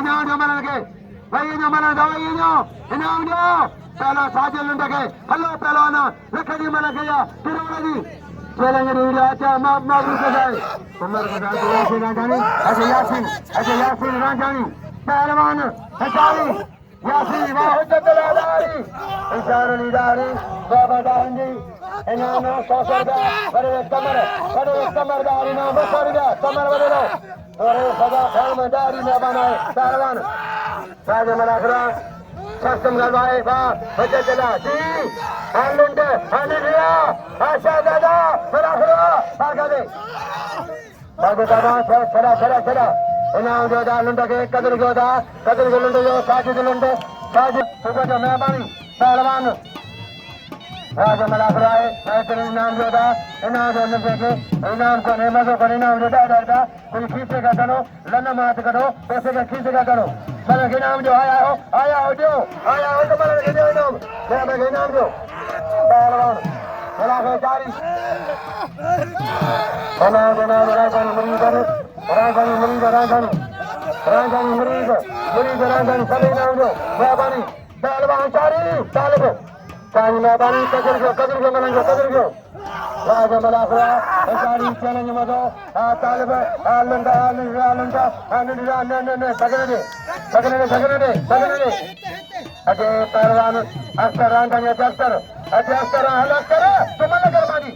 इनाम जो मरण के भाई जो मरण दवाई जो इनाम जो पहला साजल लुंड के हलो पहलवान लख जी मरण के या करोड़ जी चैलेंज वीडियो अच्छा मामू के जाए उमर के साथ यासीन रांझानी अजय यासीन रांझानी पहलवान हजारी यासीन वाह हुज्जतुल्लाही इंसान लीदारी बाबा दांडी इनाम 100 रुपया बड़े कमरदारी नाम 200 रुपया कमर बदलो और सदा खानदारी में बनाए पहलवान राज मलाखरा सस्तम गलवाए वाह हुज्जतुल्लाह जी हालुंड हानिया आशा दादा मलाखरा भागदे चला इनाम जो दा लुंड के कदर जो लुंड जो साजिद सुबह जो मेहरबानी पहलवान राज मलाखरा है बेहतरीन इनाम जो दा इनाम जो लुंड के इनाम को नेमतों को इनाम जो दा कोई खींचे का करो लन्ना मात करो पैसे का खींचे का करो मलक इनाम जो आया हो जो तो मलक के जो इनाम जो पहलवान मलाखरा जारी राजधानी मरीज सभी नाम जो मेहरबानी पहलवान तालिब मेहरबानी कदर को मलंगो राज मलाखरा जारी चैलेंज मदो तालिब लंडा सगने अजय पहलवान अख्तर रांझानी अख्तर तुम्हारा गरबानी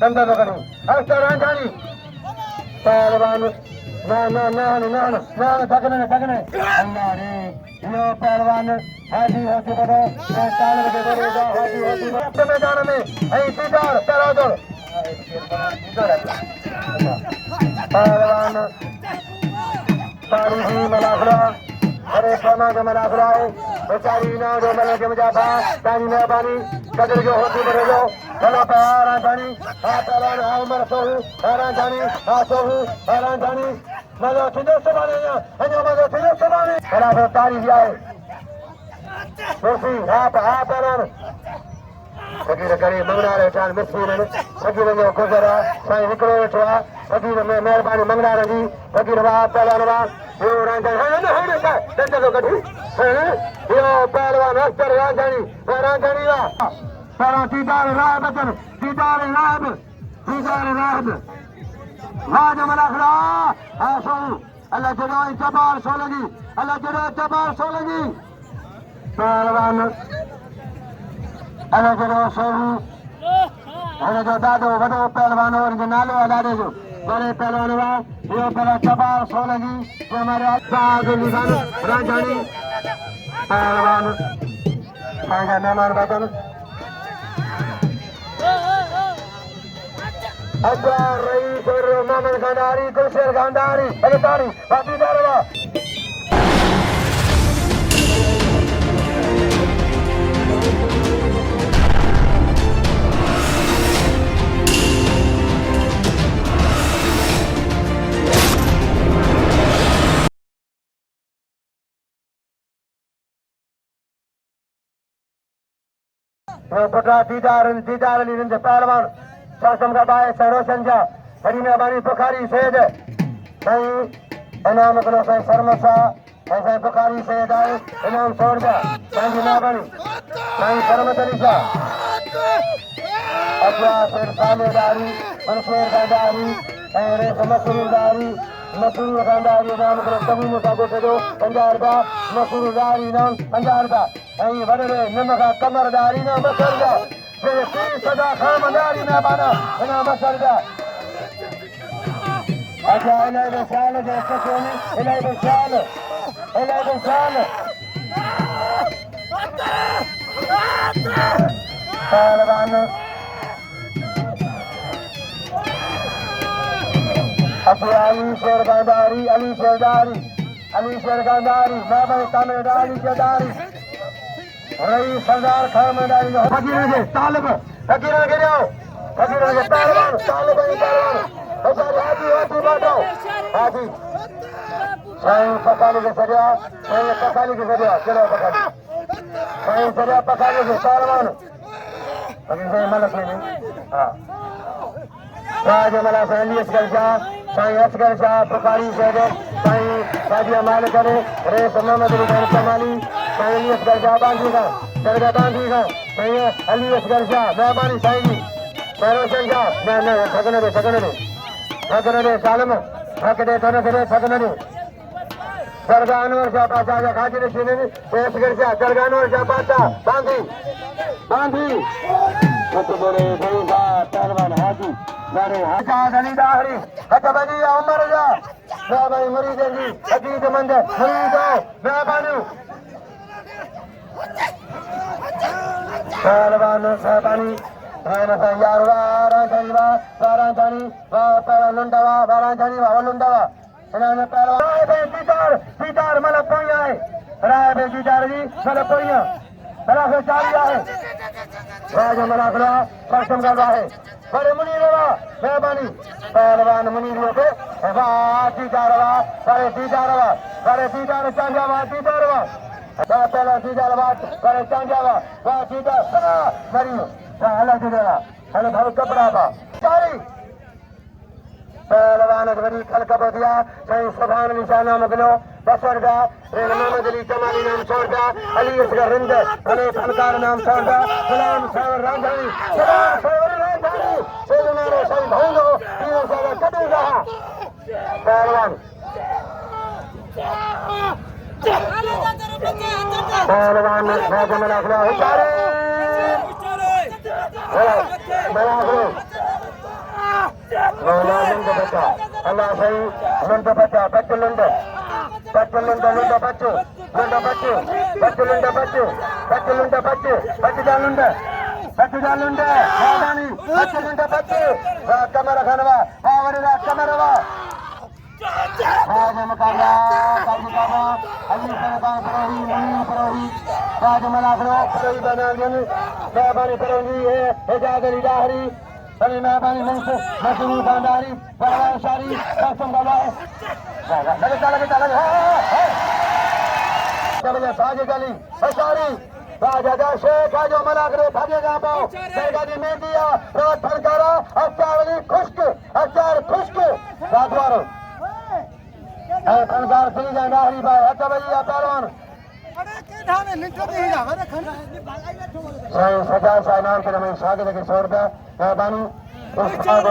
दंदा बकरी अख्तर रांझानी पहलवान ना थकने अल्लाह रे यो पहलवान हाजी होती बड़ो तालिब के बड़ेगा हाजी मैदान में ऐ सीधार तरादर पहलवान तारीखी मलाखरा अरे सोना के मलाखरा है बेचारी ना जो मलक के मुजाफा तानी मेहरबानी कदर जो होती बड़े जो चलो रांझानी पहलवान उमर सोहू रांझानी रांझानी मजो थींदो सुभाणे मजो थींदो सुभाणे बराबरि तारीफ़ आहे कुर्सी पहलवान फकीर करे मंगना वेठा मिसफीर फकीर जो गुज़र आहे साईं हिकिड़ो वेठो आहे फकीर में महिरबानी मंगना जी फकीर वाह पहलवान वाह ॿियो रांझानी डंड थो कढी ॿियो पहलवान अख्तर रांझानी वाह पहिरों दीदार राहब राज मलाखरा अल्लाह जड़ो चबार सो लगी पहलवान अल्लाह जड़ो सोहू हिन जो ॾाढो वॾो पहलवान हो हिन जो नालो आहे ॾाढे जो बड़े पहलवान हुआ इहो पहिरियों चबार सो लगी हमारे रांझानी पहलवान पंहिंजा महिमान वतन अजय रईस और मोहम्मद खानदारी कुशल खानदारी अगतारी बाकी दारवा पुटा दीदार अली रिंद पहलवान शासम का बाय रोशन जा बड़ी मेहरबानी बुखारी सैद साईं इनाम करो साईं शर्मसा साईं बुखारी सैद आए इनाम 100 रुपया साईं जी मेहरबानी साईं शर्मत अली शाह अजवा फिर सामेदारी मनसूर खानदारी मसूर खानदारी इनाम करो तमीम का गोटे जो 50 रुपया मसूर दारी इनाम 50 रुपया ऐं वॾे निम खां कमरदारी इनाम 200 रुपया सदा खानदारी मेहरबाना इनाम 200 रुपया अच्छा इलाही साल जो इलाही साल पहलवान अली शेर गांधारी मेहरबानी तामेदारी शेदारी रही सरदार खान मैदानी जो फकीर के तालिब फकीर के जाओ फकीर के पहलवान तालिब पहलवान हाजी बाटो हाजी साईं पकाली के सरिया चलो पकाली साईं सरिया पकाली के पहलवान फकीर साईं मलख में हाँ राज मला साईं असगर शाह बुखारी शहर साईं साजिया माल करे रेस मोहम्मद रुमान कमाली साईं असगर शाह बांधी का दरगाह बांधी का साईं अली असगर शाह मेहरबानी साईं जी रोशन शाह न ठगन दे सालम ठग दे ठगन दे दरगाह अनवर शाह पाचा या खाजी रशीद असगर शाह दरगाह अनवर शाह पाचा बांधी बड़े पहलवान हाजी बड़े अली दाहरी हथबजी उमर जा मेहरबानी मुरीद जी अजीत मंद मुरीद मेहरबानी पहलवान मेहरबानी यार वारा जानी लुंडवा इन्होंने पहलवान सीतार मतलब पोइया है राय बे सीतार जी मतलब पोइया मलाखड़ा चारिया है राजा मलाखड़ा कसम कर रहा है बड़े मुनीर मेहरबानी पहलवान मुनीर पे वाह सीतार बड़े सीतार चांजावा सीतार पहला सीतार बड़े चांजावा वाह सीतार मरियो अलग देवा हल भाव कपड़ा बा चारी पहलवान बड़ी खलकब दिया सही सुभान निशाना मगलो 10 रुपया मोहम्मद अली कमाली नाम 100 रुपया अली असगर रिंद अली फनकार नाम 100 रुपया गुलाम सावर रांझानी सेलमारो सही भाईलो 300 रुपया कदू रहा पहलवान राजा मलाखड़ा उचारे अल्लाह सही लुंड बच्चा बच्चू लुंड बच्चू कमर खनवा कमरवा राज मुकाबला अली सरकार परोही मुनीर परोही राज मलाखड़ा परोही बनानी मेहरबानी परोही है एजाज अली दाहरी अली मेहरबानी मशहूर भंडारी पहलवान शारी कसम गला है लगे साजिद अली अशारी राजा शेख जो मलाखड़े भागेगा पाओ दरगाह दी में दिया रात फनकारा अचार अली खुश्क राजवारो फनकार सिंह दाहरी भाई हथबजी पहलवान सजा साइनान के रमेश स्वागत के 100 रुपया मेहरबानी उस्ताद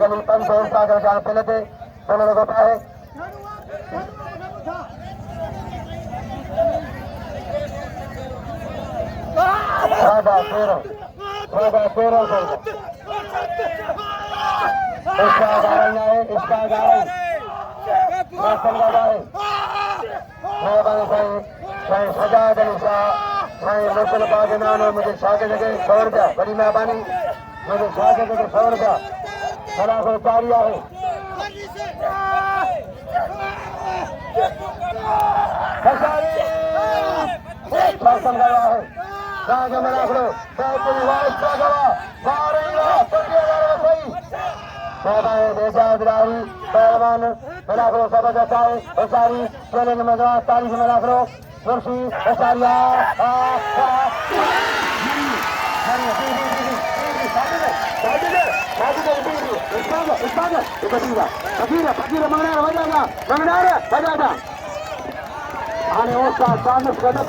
अली 500 उस्ताद जान पहले थे दोनों लोगों का है सादा 13 इसका गारंगा है मेहरबानी साईं सजाद अली शाह साईं मुसल बाग नानो मुझे स्वागत के 100 रुपया बड़ी मेहरबानी मुझे स्वागत के 100 रुपया मलाखड़ा चारिया है शासन गवा है राजा मलाखड़ो पहलवान मलाखड़ो सब अच्छा है उसारी चैलेंज में 40 मलाखड़ो कुर्सी उसारिया आणि उस्ताद चांगलं कदम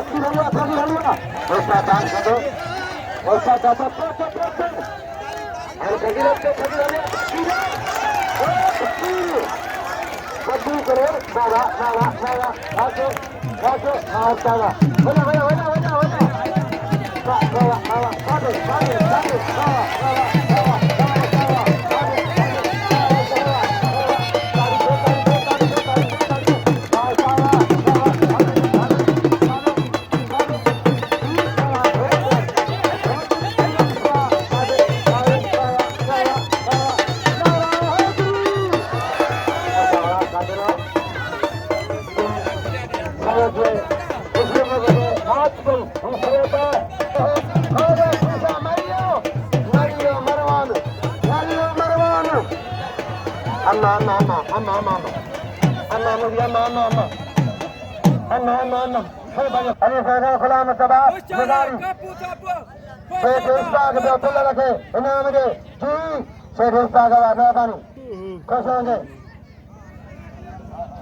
हलवा उस्ताद चांगलं उस्ताद दादा आणि कद्दू करो बाबा आजो मारताना बोला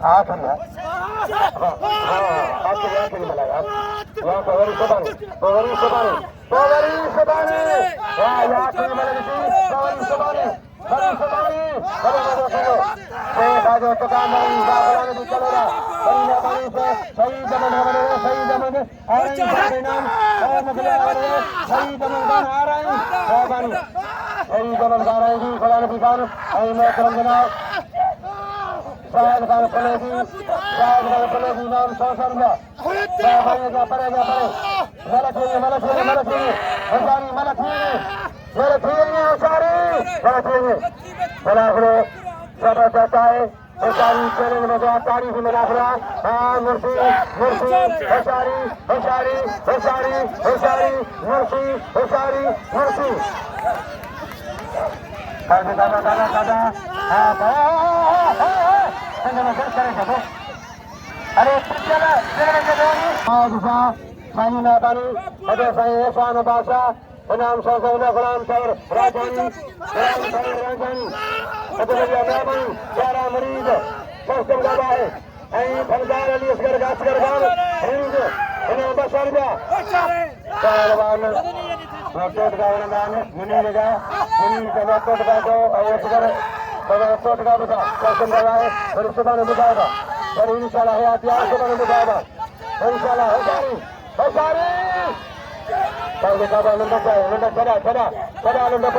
आखिरी है आखिरी मिला यार यहाँ पवरी सबानी आखिरी मिला पवरी सबानी Malakhra जबरदस्त है होशारी चैलेंज में तारीफ मलाखरा मुर्सी होशारी अरे साईं नादानी अरे साईं एहसान बादशाह इनाम सौसौना गुलाम सौर राजधानी प्यारा मरीज स्वस्थ बाबा है फलदार अली असगर गासगर गांव मरीज इनाम बशर जा पहलवान वोटेड का इनाम मुनीर का वोटेड का जो असगर वोटेड का बता स्वस्थ बाबा है फिर सुबह में बताएगा फिर इंशाल्लाह है यार सुबह में बताएगा इंशाल्लाह होशारी पहले का लंडा खड़ा लंडा पहले खड़ा लंडा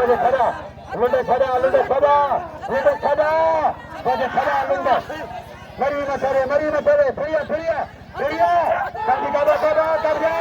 लंडा मरी न करे फिरिया कभी कर जा